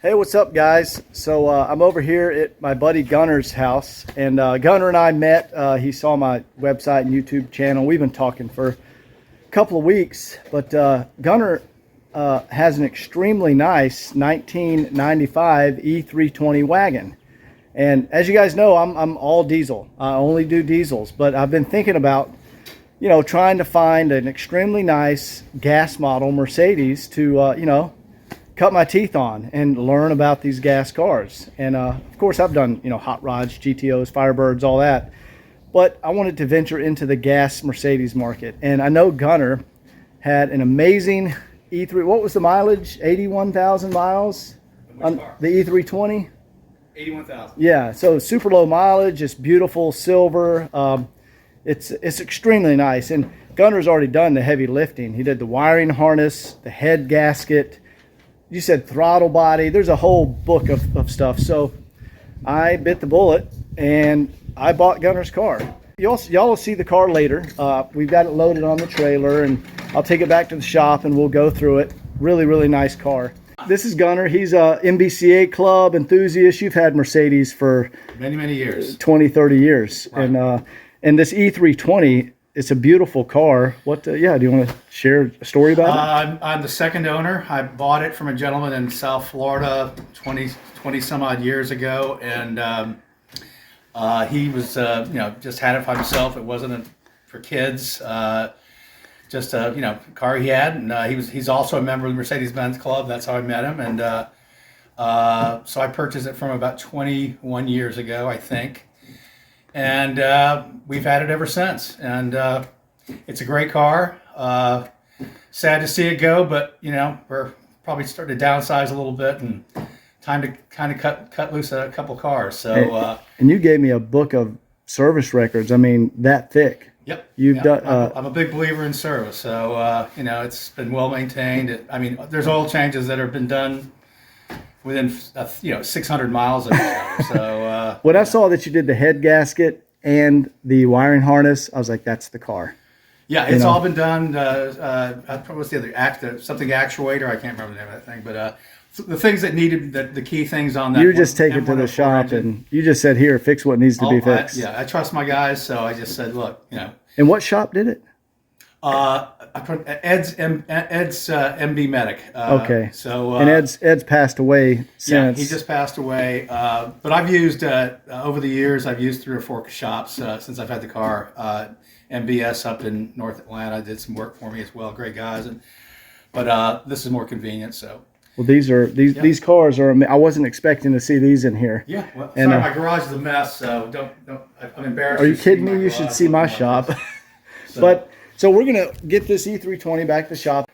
Hey, what's up, guys? So I'm over here at my buddy Gunner's house, and Gunner and I met. He saw my website and YouTube channel. We've been talking for a couple of weeks, but Gunner has an extremely nice 1995 E320 wagon. And as you guys know, I'm all diesel. I only do diesels, but I've been thinking about, trying to find an extremely nice gas model Mercedes to, cut my teeth on and learn about these gas cars. And of course I've done, hot rods, GTOs, Firebirds, all that. But I wanted to venture into the gas Mercedes market. And I know Gunner had an amazing E3, what was the mileage? 81,000 miles on the E320? 81,000. Yeah, so super low mileage, it's beautiful silver. It's extremely nice. And Gunner's already done the heavy lifting. He did the wiring harness, the head gasket, you said throttle body. There's a whole book of stuff. So I bit the bullet and I bought Gunner's car. Y'all will see the car later. We've got it loaded on the trailer, and I'll take it back to the shop and we'll go through it. Really, really nice car. This is Gunner. He's a MBCA club enthusiast. You've had Mercedes for many years, 20, 30 years. Right. And this E320, it's a beautiful car. Do you want to share a story about it? I'm the second owner. I bought it from a gentleman in South Florida 20 some odd years ago, and he was just had it for himself. It wasn't for kids. Just a car he had, and he's also a member of the Mercedes-Benz Club. That's how I met him, and so I purchased it from about 21 years ago, I think. And we've had it ever since, and it's a great car. Sad to see it go, but we're probably starting to downsize a little bit, and time to kind of cut loose a couple cars. So and you gave me a book of service records. I mean, that thick. Yep. You've done. I'm a big believer in service, so it's been well maintained. I mean, there's oil changes that have been done within 600 miles of each other. So when I saw that you did the head gasket and the wiring harness, I was like, that's the car. Yeah, it's all been done. What's the other something actuator? I can't remember the name of that thing, but the things that needed the key things on that. You just take it to the shop engine. And you just said, here, fix what needs to be fixed. I trust my guys, so I just said, look, And what shop did it? I put Ed's MB Medic. Okay. So and Ed's passed away since. Yeah, he just passed away. But I've used over the years. I've used 3 or 4 shops since I've had the car. MBS up in North Atlanta did some work for me as well. Great guys, but this is more convenient. So. Well, these cars are. I wasn't expecting to see these in here. Yeah. Well, sorry, my garage is a mess, so don't. I'm embarrassed. Are you kidding me? You should see my shop. So we're going to get this E320 back to the shop.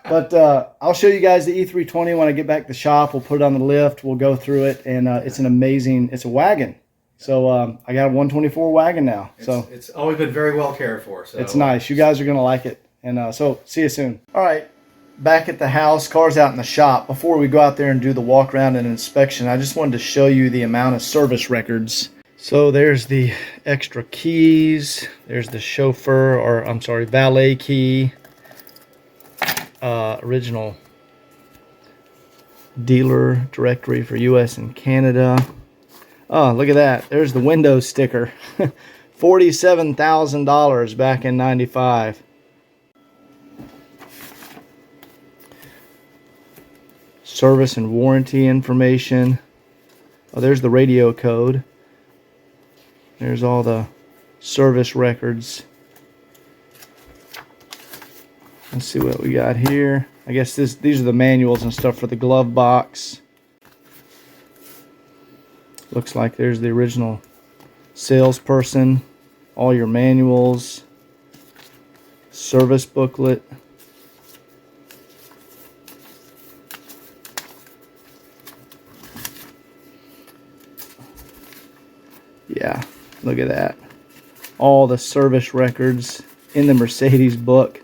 But I'll show you guys the E320 when I get back to the shop. We'll put it on the lift. We'll go through it. And it's it's a wagon. So I got a 124 wagon now. It's always been very well cared for. So it's nice. You guys are going to like it. And so see you soon. All right. Back at the house. Car's out in the shop. Before we go out there and do the walk around and inspection, I just wanted to show you the amount of service records. So there's the extra keys, there's the valet key, original dealer directory for US and Canada. Oh, look at that. There's the Windows sticker. $47,000 back in 95. Service and warranty information. Oh, there's the radio code. There's all the service records. Let's see what we got here. I guess these are the manuals and stuff for the glove box. Looks like there's the original salesperson, all your manuals, service booklet. Yeah. Look at that. All the service records in the Mercedes book.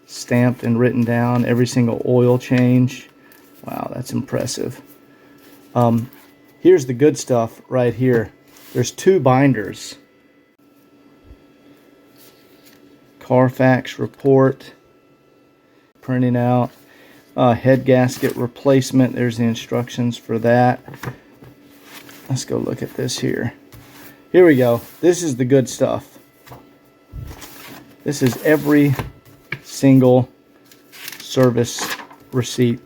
Stamped and written down. Every single oil change. Wow, that's impressive. Here's the good stuff right here. There's 2 binders. Carfax report. Printing out. Head gasket replacement. There's the instructions for that. Let's go look at this here. Here we go. This is the good stuff. This is every single service receipt.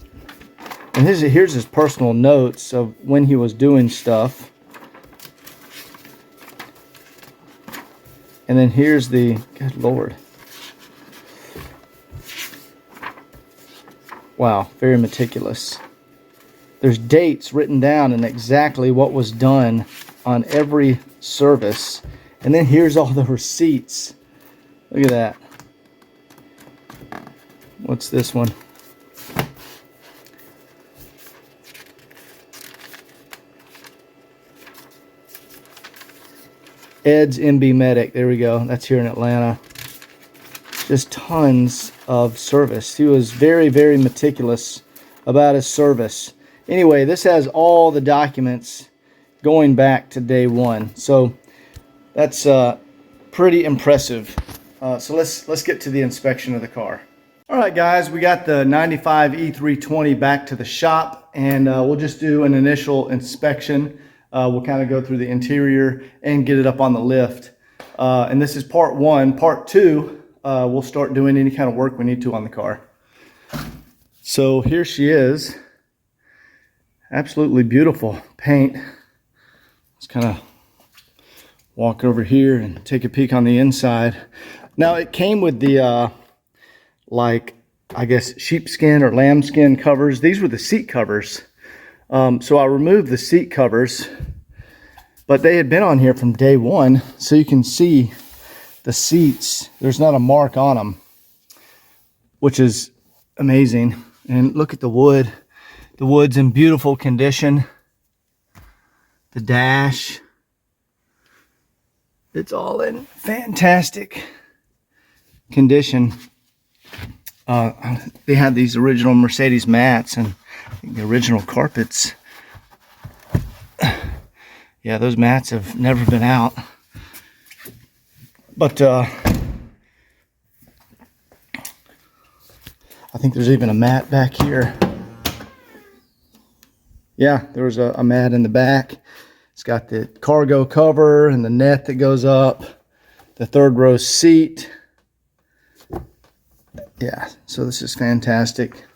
And here's his personal notes of when he was doing stuff. And then here's the, good Lord. Wow, very meticulous. There's dates written down and exactly what was done on every service. And then here's all the receipts. Look at that. What's this one? Ed's MB Medic. There we go. That's here in Atlanta. Just tons of service. He was very, very meticulous about his service. Anyway, this has all the documents going back to day one. So that's pretty impressive. So let's get to the inspection of the car. All right, guys, we got the 95 E320 back to the shop, and we'll just do an initial inspection. We'll kind of go through the interior and get it up on the lift. And this is part one. Part two, we'll start doing any kind of work we need to on the car. So here she is. Absolutely beautiful paint. Let's kind of walk over here and take a peek on the inside. Now it came with the like, I guess, sheepskin or lambskin covers. These were the seat covers. So I removed the seat covers, but they had been on here from day one. So you can see the seats. There's not a mark on them, which is amazing. And look at the wood. The wood's in beautiful condition. The dash. It's all in fantastic condition. They had these original Mercedes mats and the original carpets. Yeah, those mats have never been out. But I think there's even a mat back here. Yeah, there was a mat in the back. It's got the cargo cover and the net that goes up. The third row seat. Yeah, so this is fantastic.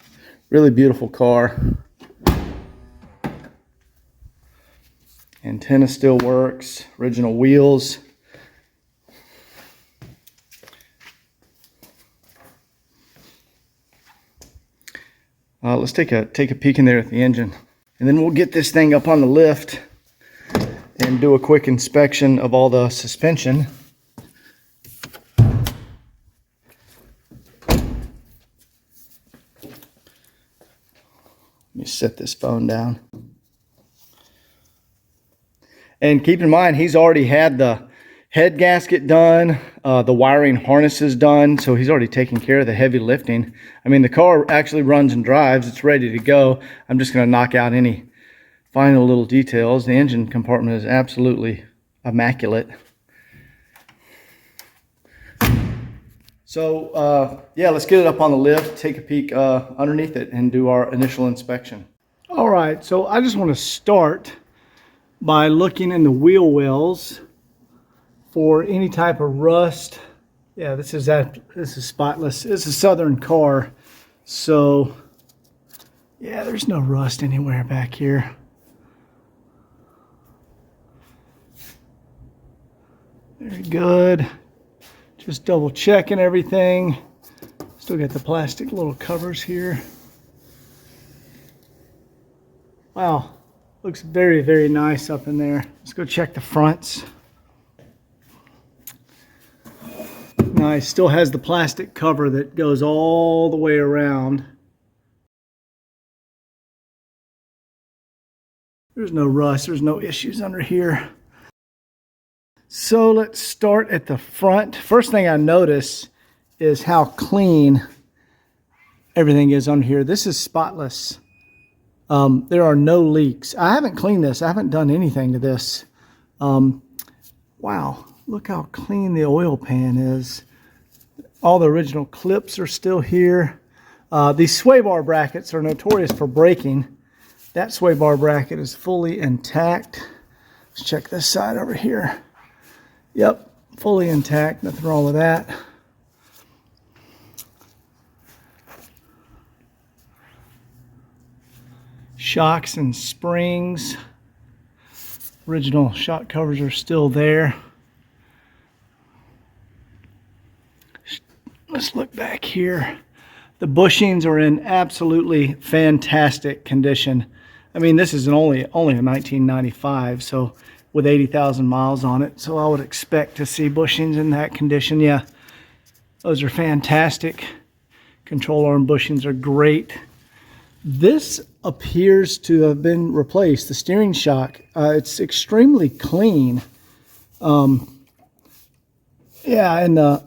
Really beautiful car. Antenna still works. Original wheels. Let's take a peek in there at the engine. And then we'll get this thing up on the lift and do a quick inspection of all the suspension. Let me set this phone down. And keep in mind, he's already had the head gasket done, the wiring harnesses done, so he's already taken care of the heavy lifting. I mean, the car actually runs and drives. It's ready to go. I'm just going to knock out any final little details. The engine compartment is absolutely immaculate. So, yeah, let's get it up on the lift, take a peek underneath it, and do our initial inspection. All right, so I just want to start by looking in the wheel wells for any type of rust. Yeah, this is spotless. It's a Southern car, so yeah, there's no rust anywhere back here. Very good. Just double checking everything. Still got the plastic little covers here. Wow, looks very, very nice up in there. Let's go check the fronts. Nice, still has the plastic cover that goes all the way around. There's no rust, there's no issues under here. So let's start at the front. First thing I notice is how clean everything is on here. This is spotless. There are no leaks. I haven't cleaned this. I haven't done anything to this. Wow, look how clean the oil pan is. All the original clips are still here. These sway bar brackets are notorious for breaking. That sway bar bracket is fully intact. Let's check this side over here. Yep, fully intact, nothing wrong with that. Shocks and springs. Original shock covers are still there. Let's look back here. The bushings are in absolutely fantastic condition. I mean, this is only a 1995, so with 80,000 miles on it. So I would expect to see bushings in that condition. Yeah, those are fantastic. Control arm bushings are great. This appears to have been replaced, the steering shock. It's extremely clean. Yeah, and the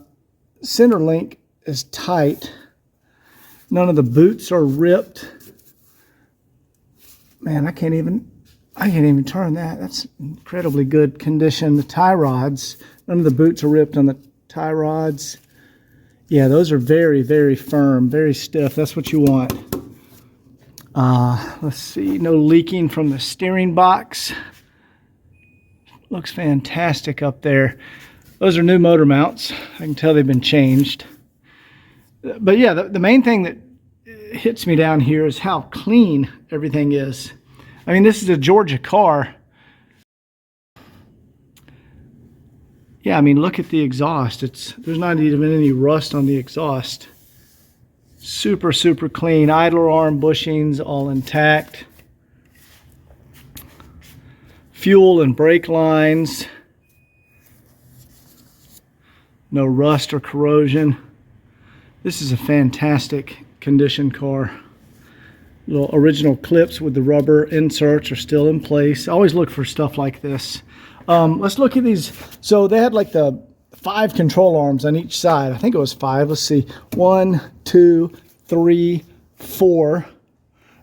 center link is tight. None of the boots are ripped. Man, I can't even turn that. That's incredibly good condition. The tie rods, none of the boots are ripped on the tie rods. Yeah, those are very, very firm, very stiff. That's what you want. Let's see, no leaking from the steering box. Looks fantastic up there. Those are new motor mounts. I can tell they've been changed. But yeah, the main thing that hits me down here is how clean everything is. I mean, this is a Georgia car. Yeah, I mean, look at the exhaust. There's not even any rust on the exhaust. Super, super clean. Idler arm bushings all intact. Fuel and brake lines. No rust or corrosion. This is a fantastic condition car. Little original clips with the rubber inserts are still in place. I always look for stuff like this. Let's look at these. So they had like the 5 control arms on each side. I think it was 5. Let's see. 1, 2, 3, 4.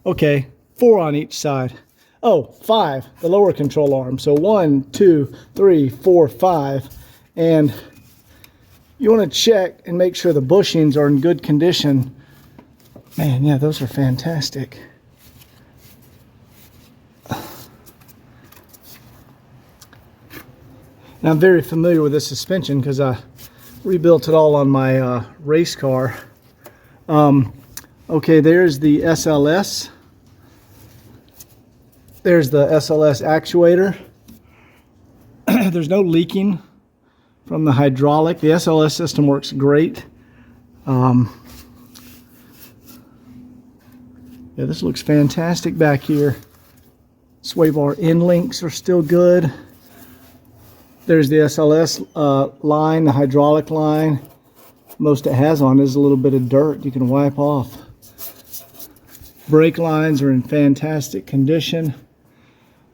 Okay, 4 on each side. Oh, 5, the lower control arm. So 1, 2, 3, 4, 5. And you want to check and make sure the bushings are in good condition. Man, yeah, those are fantastic. Now, I'm very familiar with this suspension because I rebuilt it all on my race car. Okay, there's the SLS. There's the SLS actuator. There's no leaking from the hydraulic. The SLS system works great. Yeah, this looks fantastic back here. Sway bar end links are still good. There's the SLS line, the hydraulic line. Most it has on is a little bit of dirt you can wipe off. Brake lines are in fantastic condition.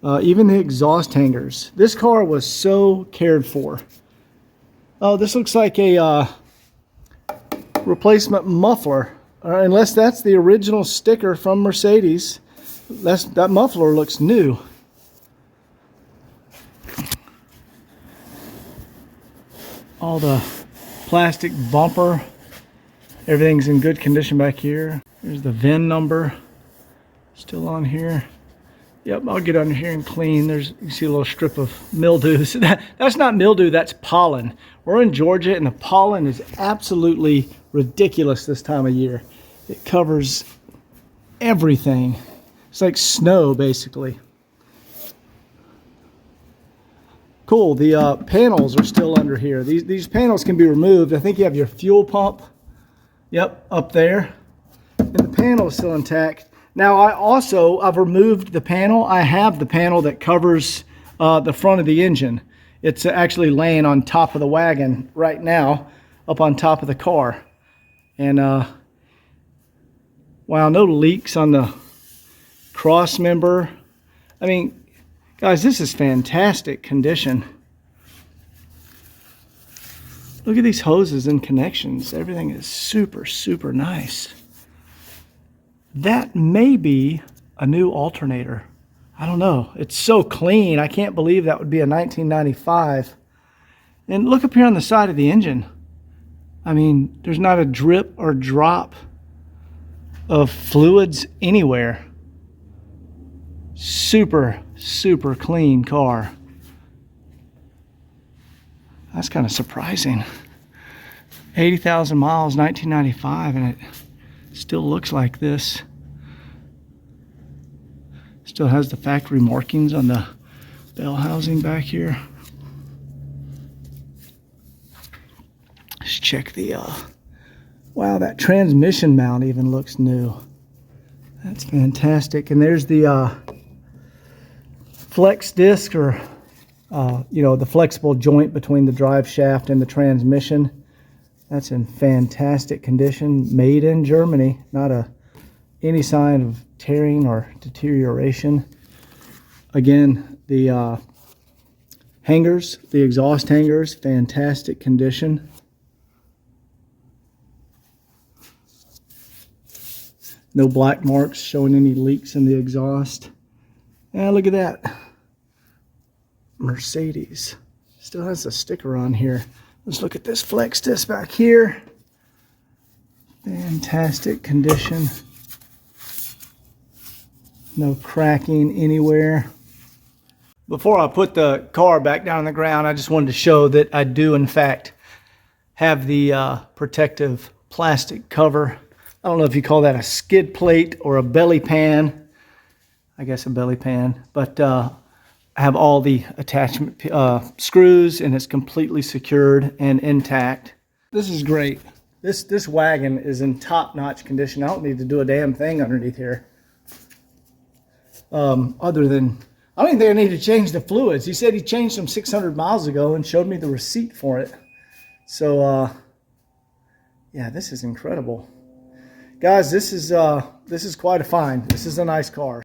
Even the exhaust hangers. This car was so cared for. Oh, this looks like a replacement muffler. Unless that's the original sticker from Mercedes. That muffler looks new. All the plastic bumper, everything's in good condition back here. There's the VIN number, still on here. Yep, I'll get under here and clean. You can see a little strip of mildew. So that's not mildew, that's pollen. We're in Georgia and the pollen is absolutely ridiculous this time of year. It covers everything. It's like snow, basically. Cool, the panels are still under here. These panels can be removed. I think you have your fuel pump, yep, up there. And the panel is still intact. Now I've removed the panel. I have the panel that covers the front of the engine. It's actually laying on top of the wagon right now, up on top of the car. And wow, no leaks on the cross member. I mean, guys, this is fantastic condition. Look at these hoses and connections. Everything is super, super nice. That may be a new alternator. I don't know. It's so clean. I can't believe that would be a 1995. And look up here on the side of the engine. I mean, there's not a drip or drop of fluids anywhere. Super, super clean car. That's kind of surprising. 80,000 miles, 1995, and it still looks like this. Still has the factory markings on the bell housing back here. Let's check the, wow, that transmission mount even looks new. That's fantastic. And there's the flex disc, or, you know, the flexible joint between the drive shaft and the transmission. That's in fantastic condition, made in Germany. Not any sign of tearing or deterioration. Again, the hangers, the exhaust hangers, fantastic condition. No black marks showing any leaks in the exhaust. Yeah, look at that. Mercedes. Still has a sticker on here. Let's look at this flex disc back here. Fantastic condition. No cracking anywhere. Before I put the car back down on the ground, I just wanted to show that I do in fact have the protective plastic cover. I don't know if you call that a skid plate or a belly pan. I guess a belly pan, but I have all the attachment screws, and it's completely secured and intact. This is great. This wagon is in top-notch condition. I don't need to do a damn thing underneath here. Other than, I don't even think I need to change the fluids. He said he changed them 600 miles ago and showed me the receipt for it. So, yeah, this is incredible. Guys, this is quite a find. This is a nice car.